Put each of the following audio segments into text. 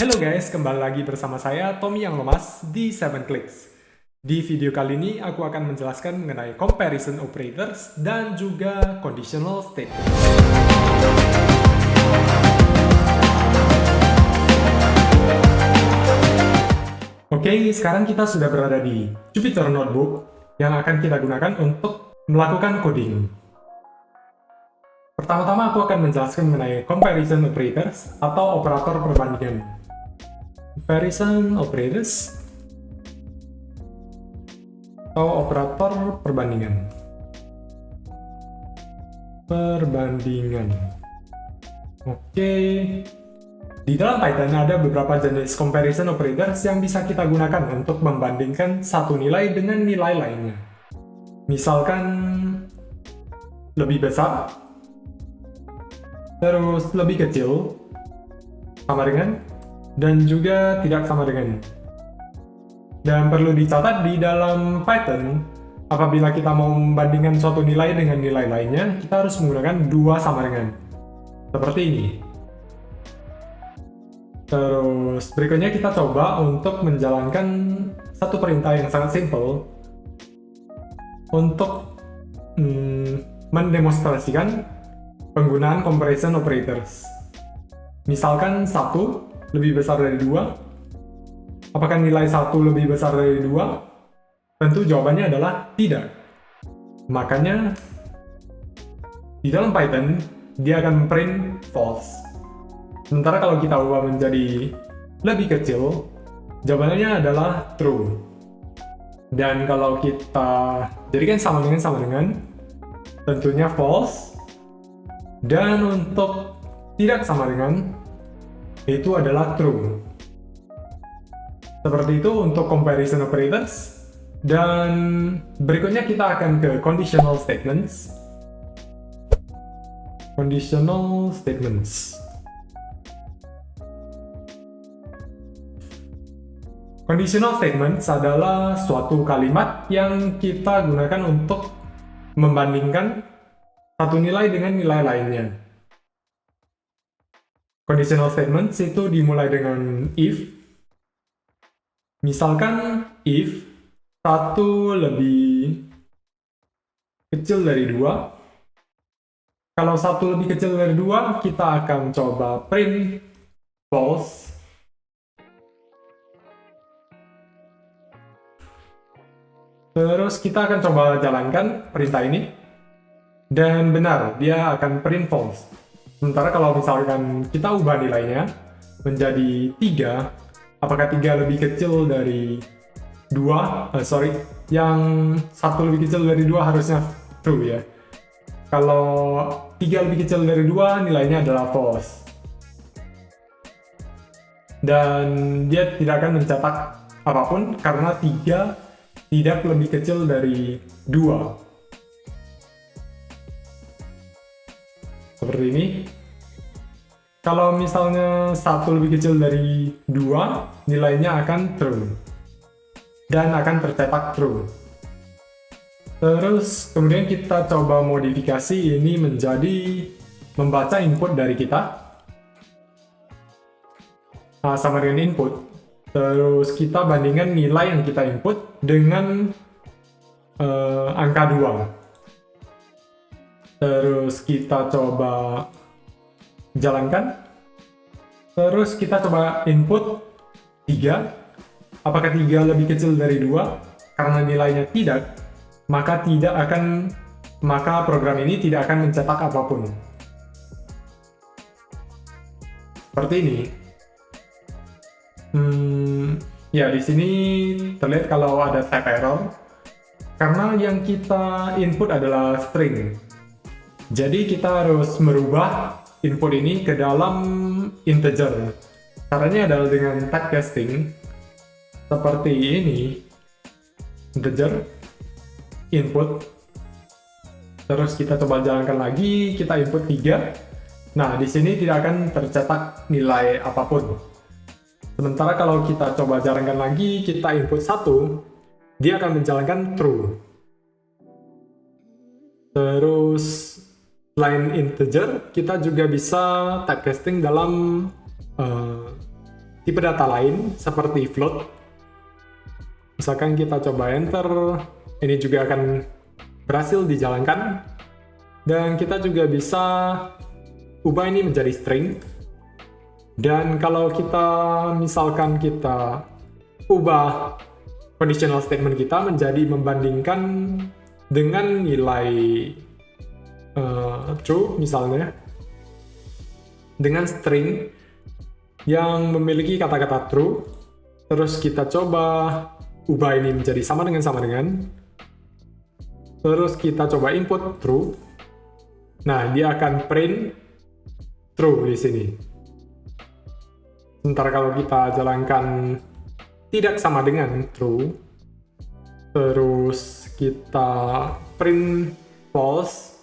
Halo guys, kembali lagi bersama saya Tommy yang lemas di 7 Clicks. Di video kali ini aku akan menjelaskan mengenai comparison operators dan juga conditional statement. Oke, sekarang kita sudah berada di Jupyter Notebook yang akan kita gunakan untuk melakukan coding. Pertama-tama aku akan menjelaskan mengenai comparison operators atau operator perbandingan. Comparison operators atau operator perbandingan. Oke. Di dalam Python ada beberapa jenis comparison operators yang bisa kita gunakan untuk membandingkan satu nilai dengan nilai lainnya. Misalkan lebih besar, terus lebih kecil, sama dengan, dan juga tidak sama dengan. Dan perlu dicatat di dalam Python, apabila kita mau membandingkan suatu nilai dengan nilai lainnya, kita harus menggunakan dua sama dengan. Seperti ini. Terus berikutnya kita coba untuk menjalankan satu perintah yang sangat simple untuk mendemonstrasikan penggunaan comparison operators. Misalkan 1 lebih besar dari 2. Apakah nilai 1 lebih besar dari 2? Tentu jawabannya adalah tidak. Makanya di dalam Python dia akan print false. Sementara kalau kita ubah menjadi lebih kecil, jawabannya adalah true. Dan kalau kita jadikan sama dengan, tentunya false. Dan untuk tidak sama dengan, itu adalah true. Seperti itu untuk comparison operators. Dan berikutnya kita akan ke conditional statements. Conditional statements. Conditional statements adalah suatu kalimat yang kita gunakan untuk membandingkan satu nilai dengan nilai lainnya. Conditional statements itu dimulai dengan if. Misalkan if 1 lebih kecil dari 2. Kalau 1 lebih kecil dari 2, kita akan coba print false. Terus kita akan coba jalankan perintah ini. Dan benar, dia akan print false. Sementara kalau misalkan kita ubah nilainya menjadi 3, apakah 3 lebih kecil dari 2? Yang 1 lebih kecil dari 2 harusnya true ya. Kalau 3 lebih kecil dari 2, nilainya adalah false. Dan dia tidak akan mencetak apapun karena 3 tidak lebih kecil dari 2. Seperti ini. Kalau misalnya 1 lebih kecil dari 2, nilainya akan true. Dan akan tercetak true. Terus kemudian kita coba modifikasi ini menjadi membaca input dari kita. Sama dengan input. Terus kita bandingkan nilai yang kita input dengan angka 2. Terus kita coba jalankan. Terus kita coba input 3. Apakah 3 lebih kecil dari 2? Karena nilainya tidak, maka program ini tidak akan mencetak apapun. Seperti ini. Ya, di sini terlihat kalau ada type error karena yang kita input adalah string. Jadi kita harus merubah input ini ke dalam integer. Caranya adalah dengan typecasting seperti ini. Integer input. Terus kita coba jalankan lagi, kita input 3. Nah, di sini tidak akan tercetak nilai apapun. Sementara kalau kita coba jalankan lagi, kita input 1, dia akan menjalankan true. Terus selain integer, kita juga bisa typecasting dalam tipe data lain seperti float. Misalkan kita coba enter, ini juga akan berhasil dijalankan. Dan kita juga bisa ubah ini menjadi string. Dan kalau kita misalkan kita ubah conditional statement kita menjadi membandingkan dengan nilai true misalnya, dengan string yang memiliki kata-kata true, terus kita coba ubah ini menjadi sama dengan, terus kita coba input true. Nah, dia akan print true di sini. Sementara kalau kita jalankan tidak sama dengan true, terus kita print false.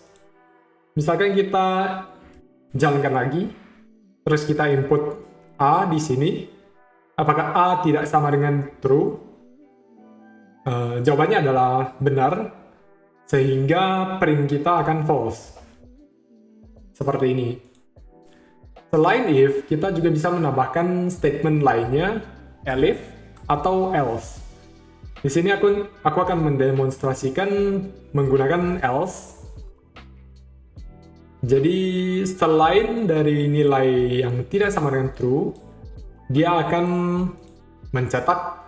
Misalkan kita jalankan lagi, terus kita input A di sini, apakah A tidak sama dengan true? Jawabannya adalah benar, sehingga print kita akan false. Seperti ini. Selain if, kita juga bisa menambahkan statement lainnya, elif atau else. Di sini aku akan mendemonstrasikan menggunakan else. Jadi selain dari nilai yang tidak sama dengan true, dia akan mencetak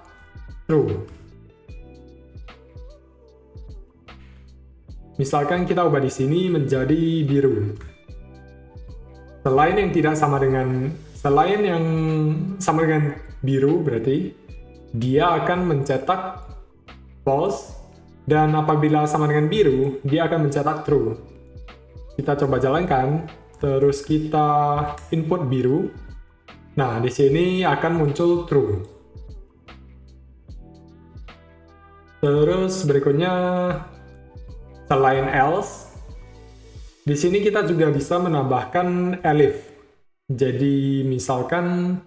true. Misalkan kita ubah di sini menjadi biru. Selain yang sama dengan biru berarti dia akan mencetak false, dan apabila sama dengan biru dia akan mencetak true. Kita coba jalankan, terus kita input biru. Nah, di sini akan muncul true. Terus berikutnya, selain else, di sini kita juga bisa menambahkan elif. Jadi misalkan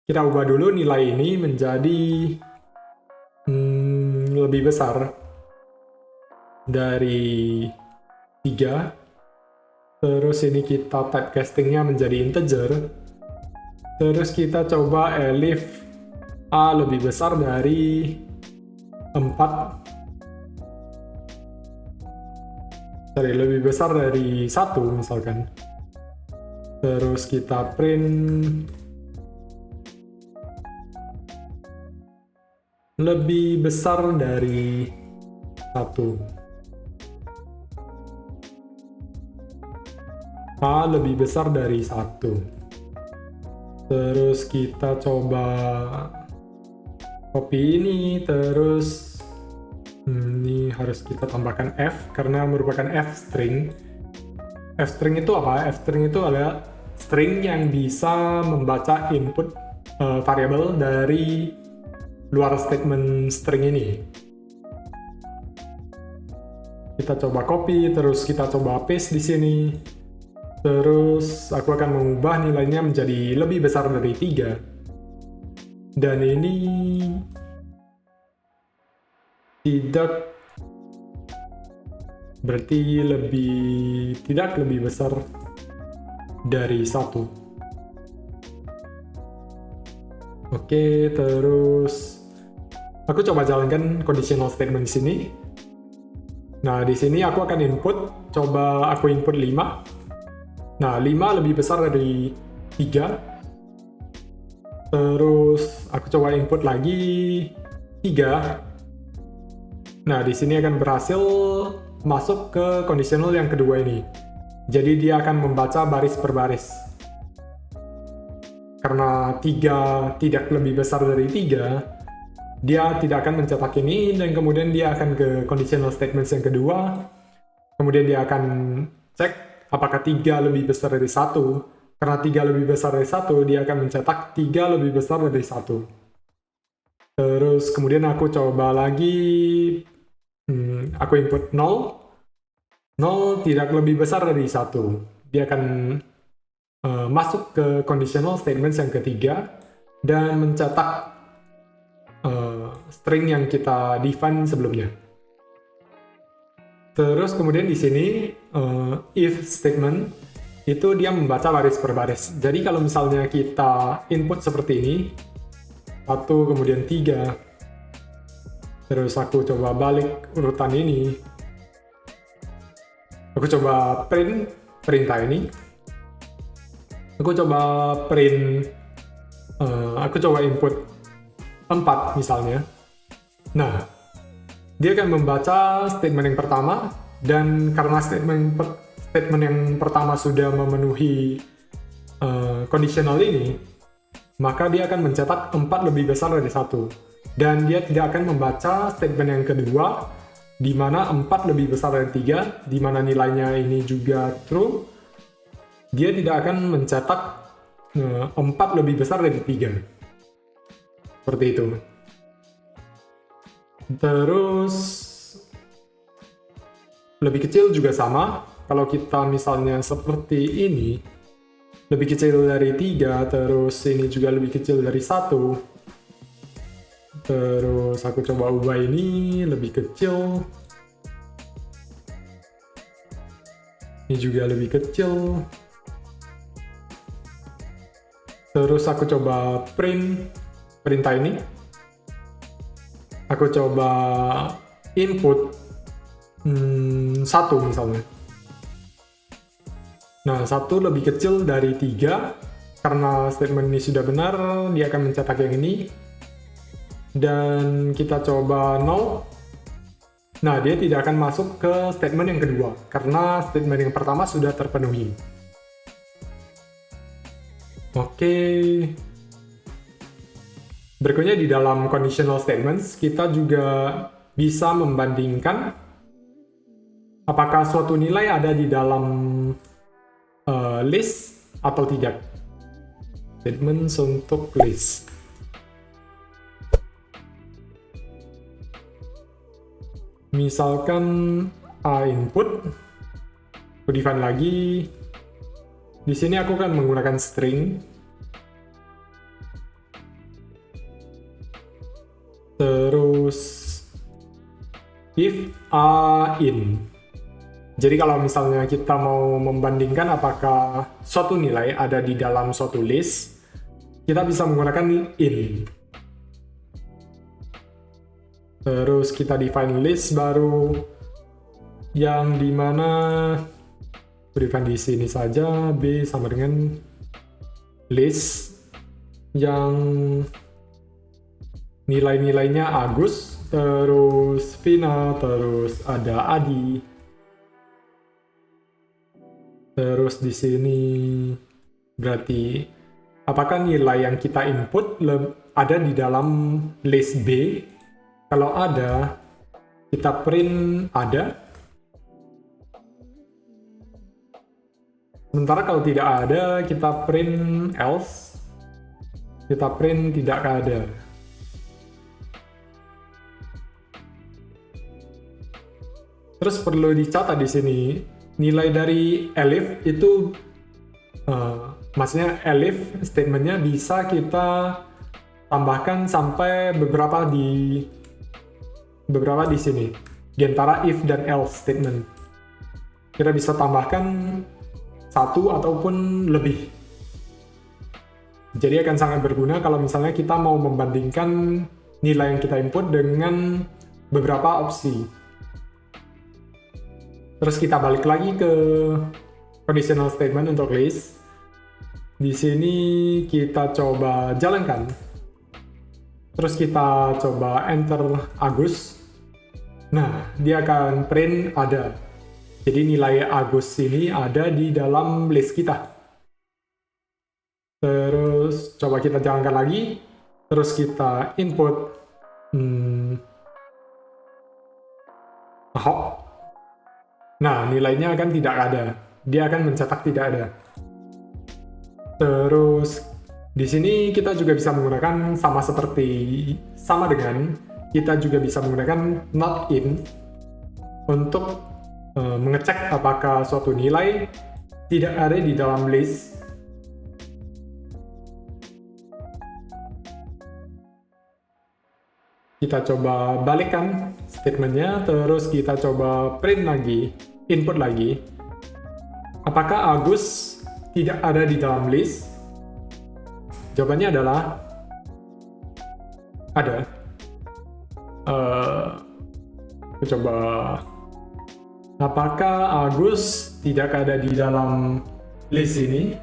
kita ubah dulu nilai ini menjadi lebih besar dari 3. Terus ini kita typecastingnya menjadi integer. Terus kita coba elif A lebih besar dari 4. Lebih besar dari 1 misalkan. Terus kita print lebih besar dari 1. A lebih besar dari 1. Terus kita coba copy ini, terus ini harus kita tambahkan F karena merupakan F string. F string itu apa? F string itu adalah string yang bisa membaca input variabel dari luar statement string ini. Kita coba copy, terus kita coba paste di sini. Terus aku akan mengubah nilainya menjadi lebih besar dari 3. Dan ini tidak lebih besar dari 1. Oke, terus aku coba jalankan conditional statement di sini. Nah, di sini aku akan input, coba aku input 5. Nah, 5 lebih besar dari 3. Terus aku coba input lagi 3. Nah, di sini akan berhasil masuk ke conditional yang kedua ini. Jadi dia akan membaca baris per baris. Karena 3 tidak lebih besar dari 3, dia tidak akan mencetak ini, dan kemudian dia akan ke conditional statements yang kedua. Kemudian dia akan cek apakah 3 lebih besar dari 1. Karena 3 lebih besar dari 1, dia akan mencetak 3 lebih besar dari 1. Terus kemudian aku coba lagi, aku input 0. 0 tidak lebih besar dari 1. Dia akan masuk ke conditional statements yang ketiga dan mencetak string yang kita define sebelumnya. Terus kemudian di sini if statement itu dia membaca baris per baris. Jadi kalau misalnya kita input seperti ini, 1, kemudian 3, terus aku coba balik urutan ini, aku coba print perintah ini, aku coba input 4 misalnya. Nah, dia akan membaca statement yang pertama, dan karena statement yang pertama sudah memenuhi conditional ini, maka dia akan mencetak 4 lebih besar dari 1. Dan dia tidak akan membaca statement yang kedua, di mana 4 lebih besar dari 3, di mana nilainya ini juga true. Dia tidak akan mencetak 4 lebih besar dari 3. Seperti itu. Terus lebih kecil juga sama. Kalau kita misalnya seperti ini, lebih kecil dari 3, terus ini juga lebih kecil dari 1. Terus aku coba ubah ini lebih kecil. Ini juga lebih kecil. Terus aku coba print perintah ini. Aku coba input 1 misalnya. Nah, 1 lebih kecil dari 3. Karena statement ini sudah benar, dia akan mencetak yang ini. Dan kita coba 0. Nah, dia tidak akan masuk ke statement yang kedua, karena statement yang pertama sudah terpenuhi. Oke. Berikutnya di dalam conditional statements, kita juga bisa membandingkan apakah suatu nilai ada di dalam list atau tidak. Statements untuk list. Misalkan A input, aku define lagi. Di sini aku akan menggunakan string. Terus if A in. Jadi kalau misalnya kita mau membandingkan apakah suatu nilai ada di dalam suatu list, kita bisa menggunakan in. Terus kita define list baru, yang dimana define di sini saja, B sama dengan list yang nilai-nilainya Agus, terus Vina, terus ada Adi. Terus di sini berarti apakah nilai yang kita input ada di dalam list B? Kalau ada, kita print ada. Sementara kalau tidak ada, kita print else. Kita print tidak ada. Terus perlu dicatat di sini, nilai dari elif itu, maksudnya elif statementnya bisa kita tambahkan sampai beberapa di sini, di antara if dan else statement. Kita bisa tambahkan 1 ataupun lebih. Jadi akan sangat berguna kalau misalnya kita mau membandingkan nilai yang kita input dengan beberapa opsi. Terus kita balik lagi ke conditional statement untuk list. Di sini kita coba jalankan. Terus kita coba enter Agus. Nah, dia akan print ada. Jadi nilai Agus ini ada di dalam list kita. Terus coba kita jalankan lagi. Terus kita input Ahok. Nah, nilainya akan tidak ada. Dia akan mencetak tidak ada. Terus di sini kita juga bisa menggunakan sama dengan kita juga bisa menggunakan not in untuk mengecek apakah suatu nilai tidak ada di dalam list. Kita coba balikkan statementnya, terus kita coba print lagi, input lagi. Apakah Agus tidak ada di dalam list? Jawabannya adalah ada. Aku coba. Apakah Agus tidak ada di dalam list ini?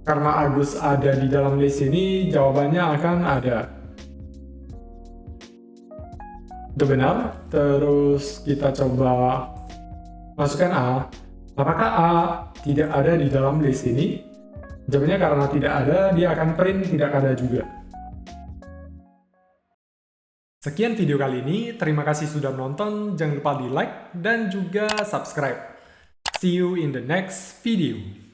Karena Agus ada di dalam list ini, jawabannya akan ada. Itu benar. Terus kita coba masukkan A. Apakah A tidak ada di dalam list ini? Jawabannya karena tidak ada, dia akan print tidak ada juga. Sekian video kali ini, terima kasih sudah menonton, jangan lupa di like dan juga subscribe. See you in the next video.